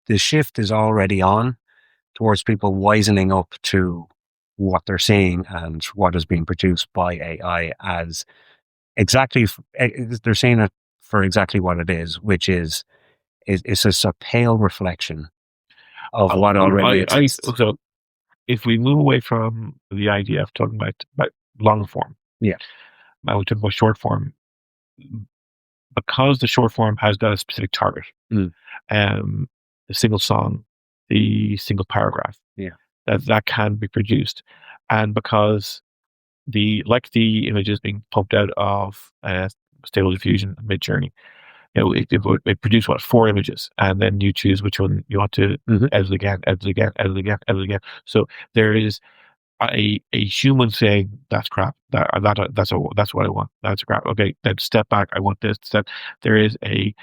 Speaker 1: the shift is already on towards people wisening up to what they're seeing and what is being produced by AI as exactly, they're seeing it for exactly what it is, which is it's just a pale reflection of what already exists.
Speaker 2: So if we move away from the idea of talking about long form, we talk about short form, because the short form has got a specific target, the single song, the single paragraph, that can be produced, and because the images being pumped out of Stable Diffusion and Midjourney, it produce 4 images, and then you choose which one you want to edit again. So there is a human saying that's crap. That's what I want. That's crap. Okay, then step back. I want this. There is a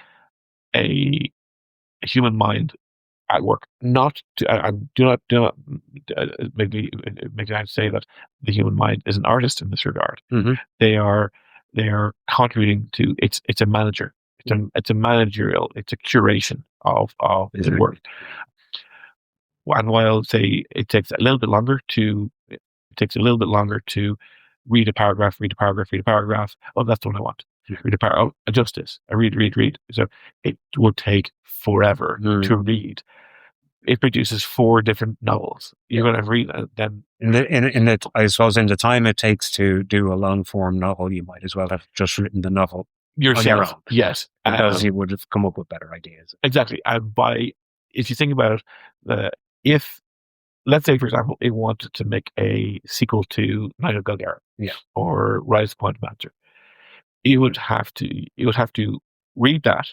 Speaker 2: human mind at work. Not to, do not make me say that the human mind is an artist in this regard. They are contributing to. It's a manager. It's a managerial. It's a curation of the work. And while say it takes a little bit longer to read a paragraph. Oh, that's what I want. Read a paragraph. Oh, adjust this. I read. So it would take forever to read. It produces 4 different novels. You're going to read them.
Speaker 1: I suppose in the time it takes to do a long form novel, you might as well have just written the novel
Speaker 2: yourself. Yes,
Speaker 1: because you would have come up with better ideas.
Speaker 2: Exactly. And if you think about it, if, let's say, for example, it wanted to make a sequel to Night of Golgari, or Rise of Point Master, you would have to read that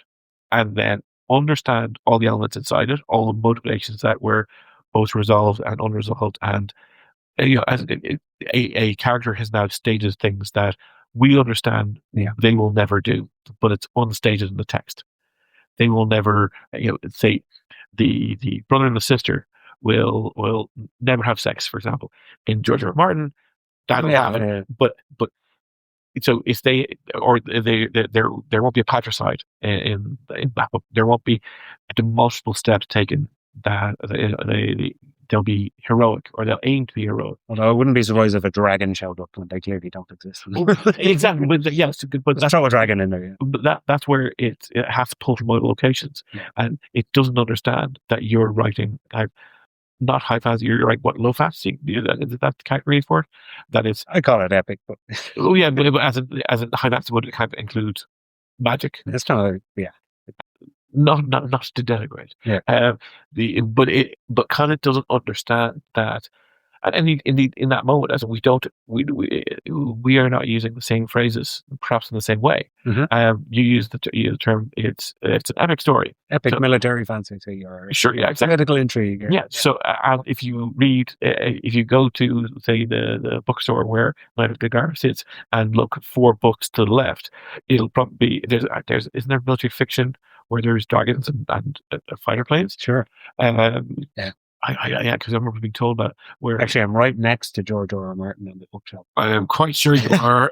Speaker 2: and then understand all the elements inside it, all the motivations that were both resolved and unresolved, and as a character has now stated things that we understand they will never do, but it's unstated in the text. They will never, say the brother and the sister will never have sex, for example. In George R. R. Martin, that'll happen, but so if there won't be a patricide in that book. There won't be the multiple steps taken that they'll be heroic, or they'll aim to be heroic.
Speaker 1: Although I wouldn't be surprised if a dragon showed up, and they clearly don't exist.
Speaker 2: Exactly, but yes, but
Speaker 1: let's throw a dragon in there.
Speaker 2: But that's where it has to pull from other locations, and it doesn't understand that you're writing not high fantasy. You're right. What, low fantasy? Is that the category for it? That is.
Speaker 1: I call it epic, but
Speaker 2: but as a high fantasy, would it kind of include magic?
Speaker 1: It's not.
Speaker 2: Not to denigrate. But kind of doesn't understand that, and in that moment, as we are not using the same phrases, perhaps in the same way. You use the term. It's an epic story,
Speaker 1: military fantasy, or
Speaker 2: exactly.
Speaker 1: Political intrigue.
Speaker 2: So if you read, if you go to, say, the bookstore where Night of Golgari sits and look 4 books to the left, it'll probably be isn't there military fiction where there's dragons and fighter planes?
Speaker 1: Sure.
Speaker 2: Because I remember being told that. Where
Speaker 1: actually, I'm right next to George R. R. Martin on the bookshelf.
Speaker 2: I am quite sure you are.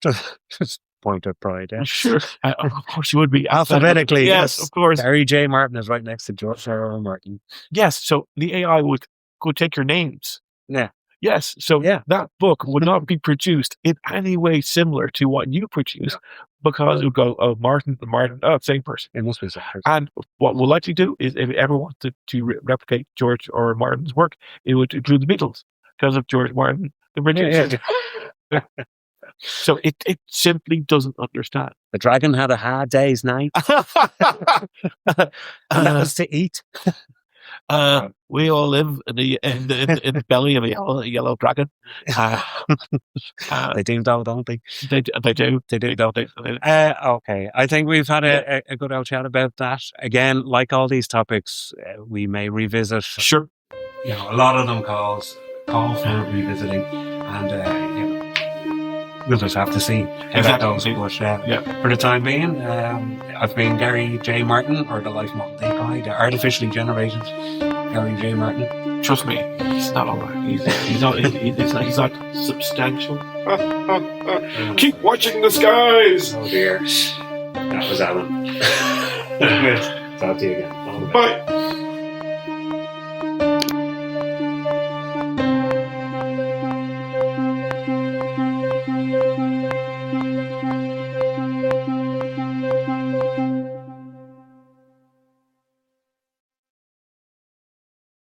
Speaker 1: Just point of pride. Yeah.
Speaker 2: Sure, of course you would be
Speaker 1: alphabetically.
Speaker 2: Yes, of course.
Speaker 1: Barry J. Martin is right next to George R. R. Martin.
Speaker 2: Yes, so the AI would take your names.
Speaker 1: Yeah.
Speaker 2: Yes, so that book would not be produced in any way similar to what you produce, because it would go, Martin, same person.
Speaker 1: It must be same person.
Speaker 2: And what we'll likely do is, if it ever wanted to replicate George R. R. Martin's work, it would include the Beatles, because of George Martin, the British. So it simply doesn't understand.
Speaker 1: The dragon had a hard day's night. And that was to eat.
Speaker 2: We all live in the belly of a yellow dragon.
Speaker 1: They do, though, don't they?
Speaker 2: They do, don't they?
Speaker 1: Okay, I think we've had a good old chat about that. Again, like all these topics, we may revisit.
Speaker 2: Sure.
Speaker 1: A lot of them call for revisiting, and we'll just have to see how that goes. But for the time being, I've been Gary J. Martin, or the Life Model Guy, the artificially generated Gary J. Martin.
Speaker 2: Trust me, he's not all right. He's not substantial. Keep watching the skies.
Speaker 1: Oh dear, that was Alan. Talk to you again.
Speaker 2: Bye.